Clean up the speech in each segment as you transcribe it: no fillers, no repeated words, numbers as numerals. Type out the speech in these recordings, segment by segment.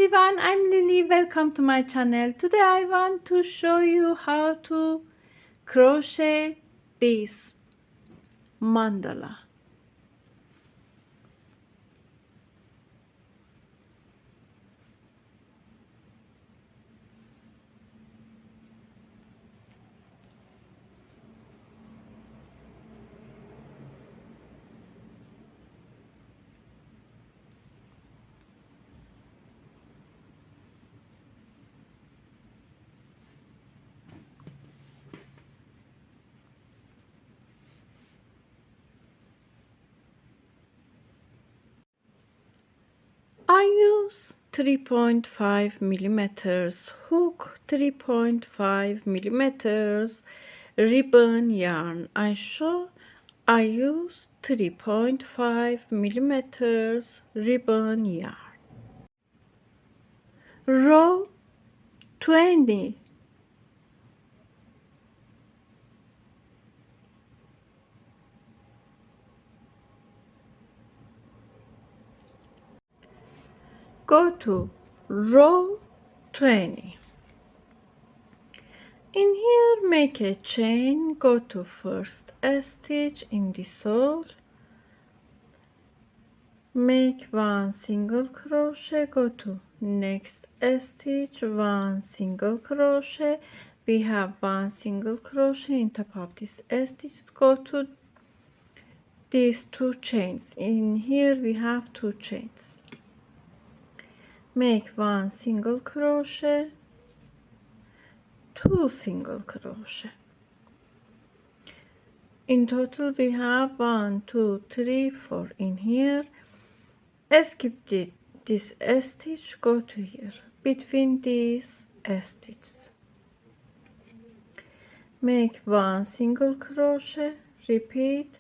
everyone, I'm Lily. Welcome to my channel. Today I want to show you how to crochet this mandala. I use 3.5 millimeters hook, 3.5 millimeters ribbon yarn. I use 3.5 millimeters ribbon yarn. Row 20. Go to row 20. In here make a chain, go to first stitch in this hole, make one single crochet, go to next stitch, one single crochet, we have one single crochet in top of this stitch, go to these two chains. In here we have two chains, make one single crochet, two single crochet. In total we have 1 2 3 4 in here. Skip this stitch, go to here between these stitches, make one single crochet, repeat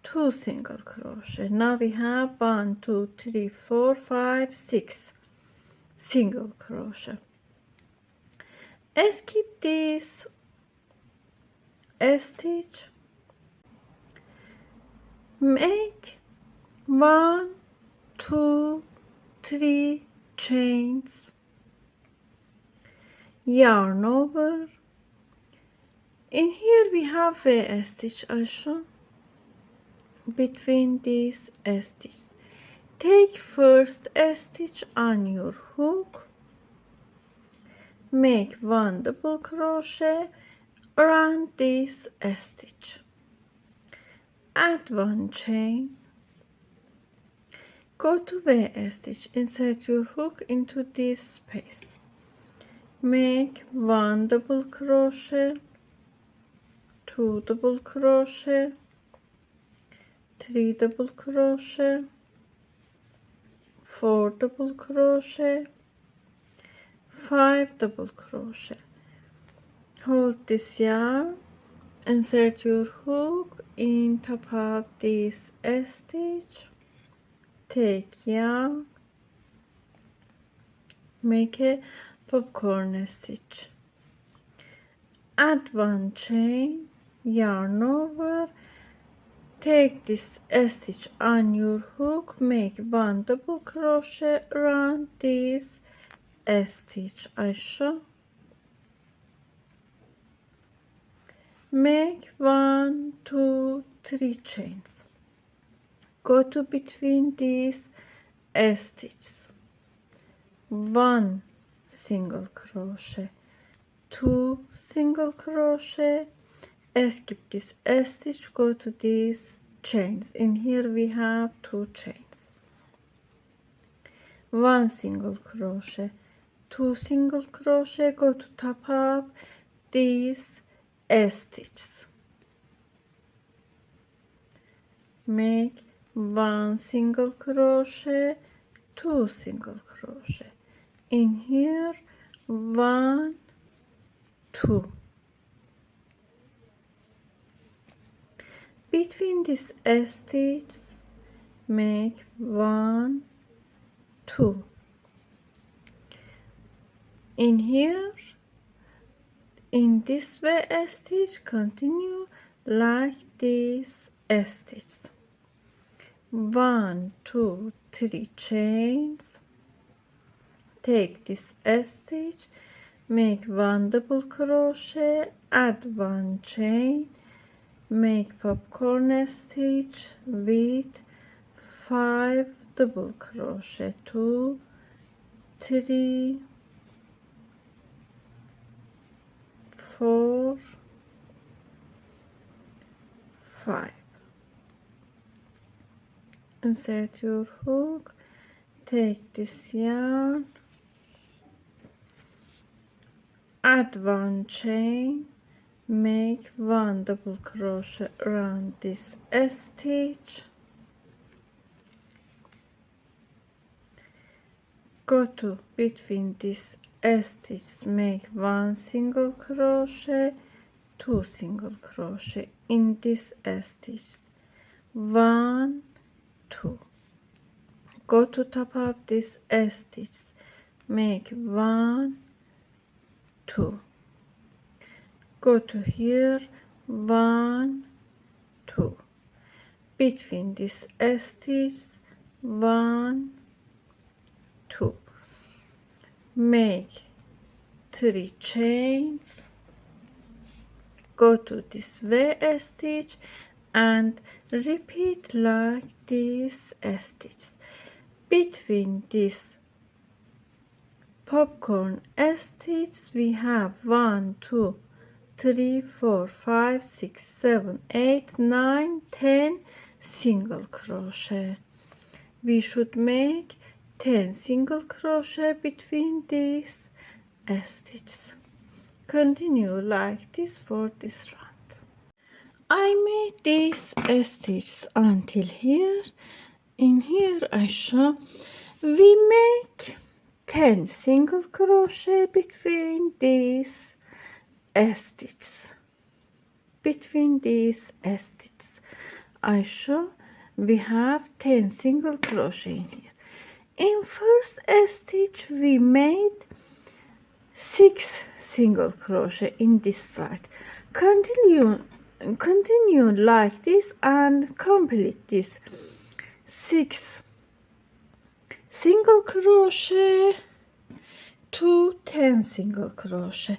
two single crochet. Now we have 1 2 3 4 5 6 single crochet. Skip this stitch, make 1 2 3 chains, yarn over. In here we have a stitch also between these stitches. Take first stitch on your hook, make one double crochet around this stitch, add one chain, go to V stitch, insert your hook into this space, make one double crochet, two double crochet, three double crochet, four double crochet, five double crochet. Hold this yarn, insert your hook in top of this stitch, take yarn, make a popcorn stitch, add one chain, yarn over, take this stitch on your hook, make one double crochet around this stitch also, make 1 2 3 chains, go to between these stitches, one single crochet, two single crochet, skip this stitch, go to these chains. In here we have two chains, one single crochet, two single crochet, go to top of these stitches, make one single crochet, two single crochet. In here 1 2, between these stitches make 1 2. In here, in this way stitch, continue like this stitch, 1 2 3 chains, take this stitch, make 1 double crochet, add 1 chain, make popcorn stitch with 5 double crochet, 2, 3, 4, 5. Insert your hook, take this yarn, add 1 chain, make 1 double crochet around this stitch, go to between this stitches, make 1 single crochet, 2 single crochet in this stitch, 1, 2, go to top of this stitch, make 1, 2, go to here, 1, 2, between this stitch, 1, 2, make 3 chains, go to this V stitch and repeat like this stitch. Between this popcorn stitch we have 1, 2, 3, 4, 5, 6, 7, 8, 9, 10 single crochet. We should make 10 single crochet between these stitches. Continue like this for this round. I made these stitches until here. In here I show we make 10 single crochet between these stitches. Between these stitches I show we have 10 single crochet in here. In first stitch we made 6 single crochet in this side. Continue like this and complete this 6 single crochet to 10 single crochet.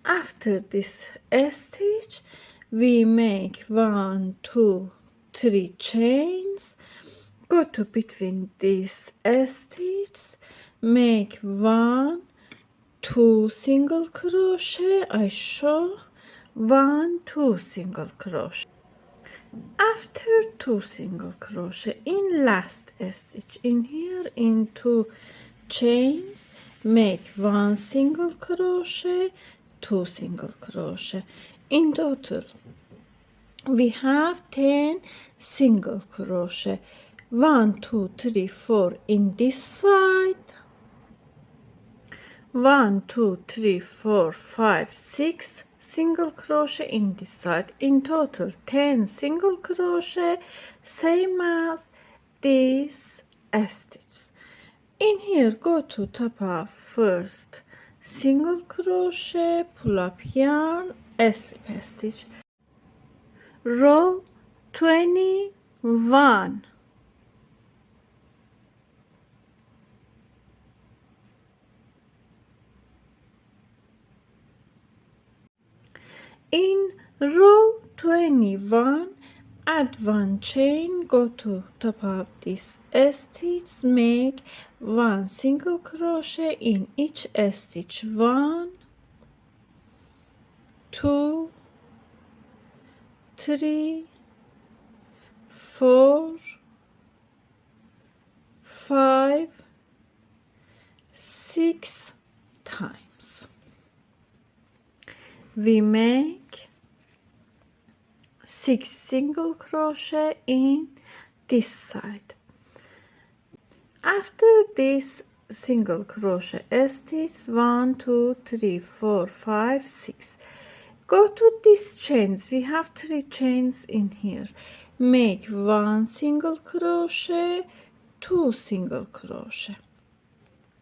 After this stitch we make 1, 2, 3 chains, go to between these stitches, make 1, 2 single crochet. I show 1, 2 single crochet. After 2 single crochet in last stitch in here, in 2 chains, make 1 single crochet, 2 single crochet. In total we have 10 single crochet. 1, 2, 3, 4 in this side, 1, 2, 3, 4, 5, 6 single crochet in this side. In total 10 single crochet, same as this stitch. In here go to top of first single crochet, pull up yarn, slip stitch, row 21. In row 21 add 1 chain, go to top of this stitch, make 1 single crochet in each stitch, 1, 2, 3, 4, 5, 6 times. We make 6 single crochet in this side. After this single crochet stitch, 1, 2, 3, 4, 5, 6, go to these chains. We have 3 chains in here. Make 1 single crochet, 2 single crochet.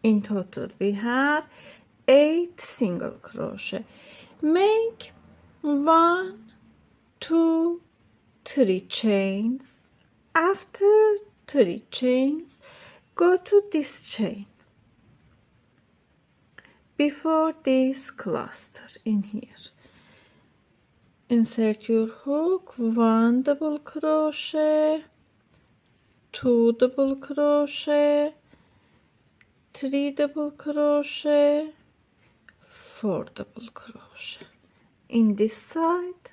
In total we have 8 single crochet. Make 1, 2, 3 chains. After 3 chains, go to this chain. before this cluster in here. Insert your hook, 1 double crochet, 2 double crochet, 3 double crochet, 4 double crochet. In this side,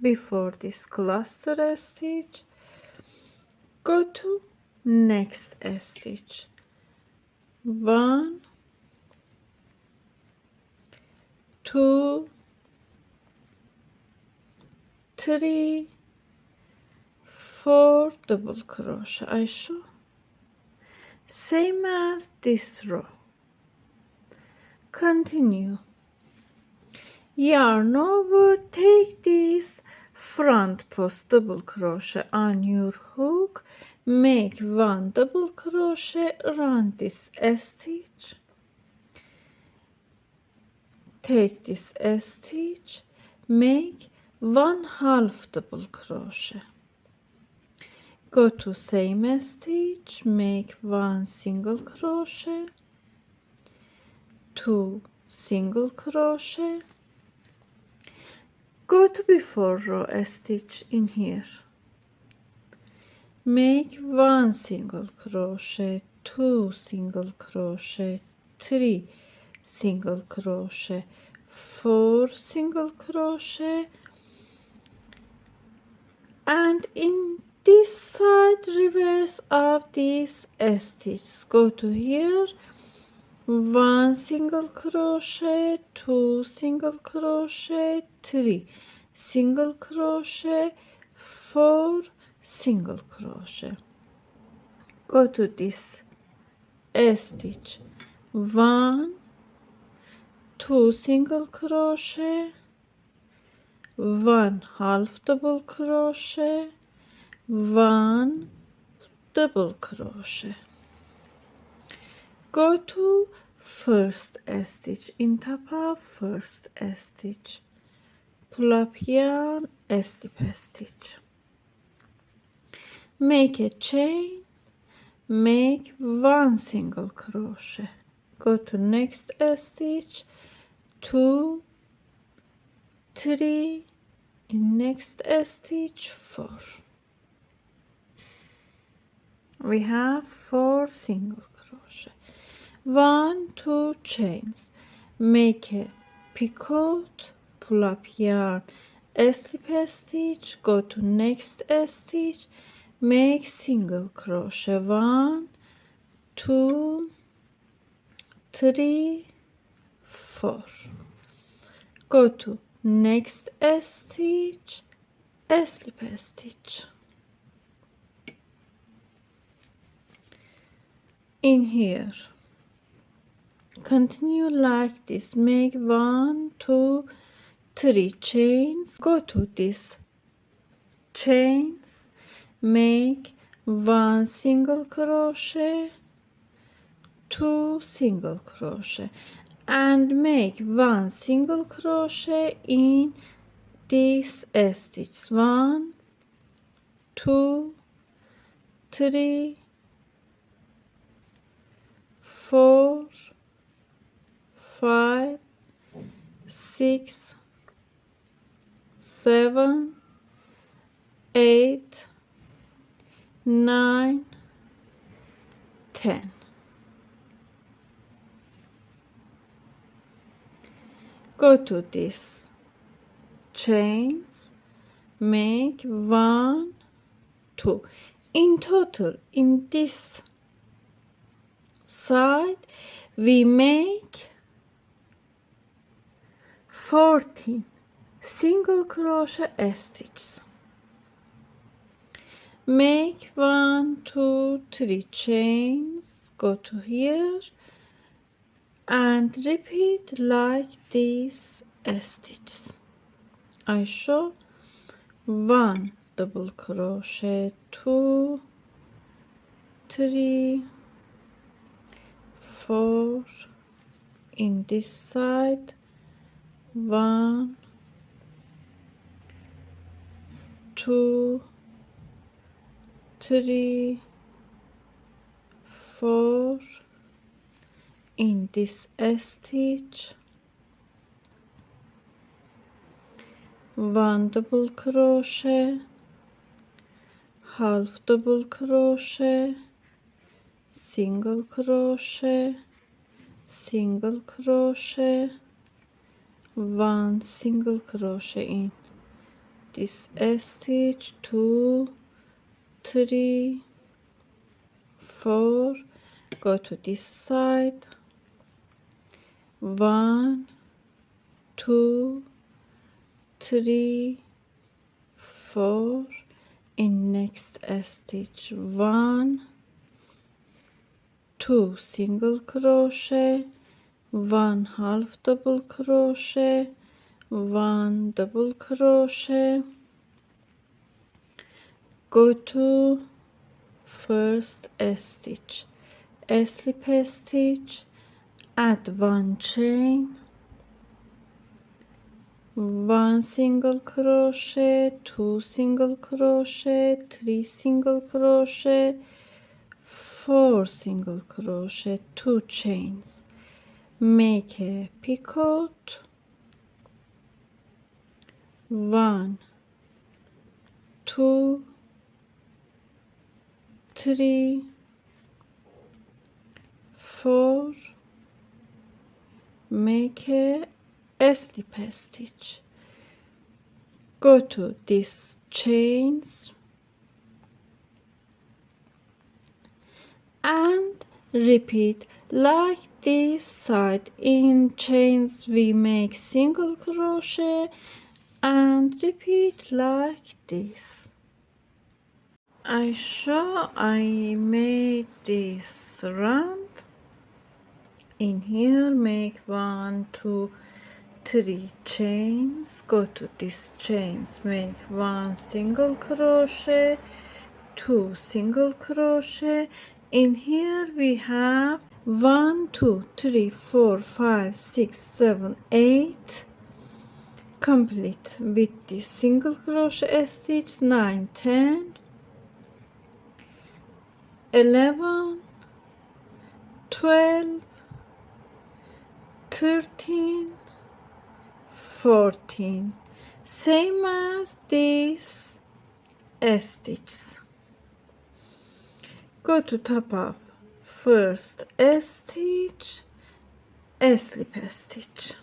before this cluster stitch, go to next stitch. 1, 2, 3, 4 double crochet. I show same as this row. Continue. Yarn over, take this front post double crochet on your hook, make 1 double crochet around this stitch, take this stitch, make 1/2 double crochet, go to same stitch, make 1 single crochet, 2 single crochet, go to before row stitch in here, make 1 single crochet, 2 single crochet, 3 single crochet, 4 single crochet, and in this side reverse of this stitch, go to here, 1 single crochet, 2 single crochet, 3 single crochet, 4 single crochet, go to this stitch, 1, 2 single crochet, 1/2 double crochet, 1 double crochet, go to first stitch, in top of first stitch, pull up yarn, slip stitch, make a chain, make 1 single crochet, go to next stitch, 2, 3, in next stitch, 4. We have 4 single crochet, 1, 2 chains, make a picot, pull up yarn, slip stitch, go to next stitch, make single crochet, 1, 2, 3, 4, go to next stitch, slip stitch, in here, continue like this, make 1, 2, 3 chains, go to this chains, make 1 single crochet, 2 single crochet, and make 1 single crochet in this stitch, 1, 2, 3, 4, 5, 6, 7, 8, 9, 10. Go to this chains, make 1, 2. In total, in this side, we make 14 single crochet stitches. Make 1, 2, 3 chains, go to here, and repeat like these stitches. I show 1 double crochet, 2, 3, 4, in this side, 1, 2, 3, 4, in this stitch, 1 double crochet, half double crochet, single crochet, single crochet, 1 single crochet in this stitch, 2, 3, 4, go to this side, 1, 2, 3, 4, in next stitch, 1, 2 single crochet, 1 half double crochet, 1 double crochet, go to first stitch, slip stitch, add 1 chain, 1 single crochet, 2 single crochet, 3 single crochet, 4 single crochet, 2 chains, make a picot, 1, 2, 3, 4, make a slip stitch, go to these chains and repeat like this side. In chains we make single crochet and repeat like this. I made this round. In here make 1, 2, 3 chains, go to these chains, make 1 single crochet, 2 single crochet. In here we have 1, 2, 3, 4, 5, 6, 7, 8, complete with this single crochet stitch, 9, 10, 11, 12, 13, 14, same as this stitches. Go to top of first stitch, slip stitch,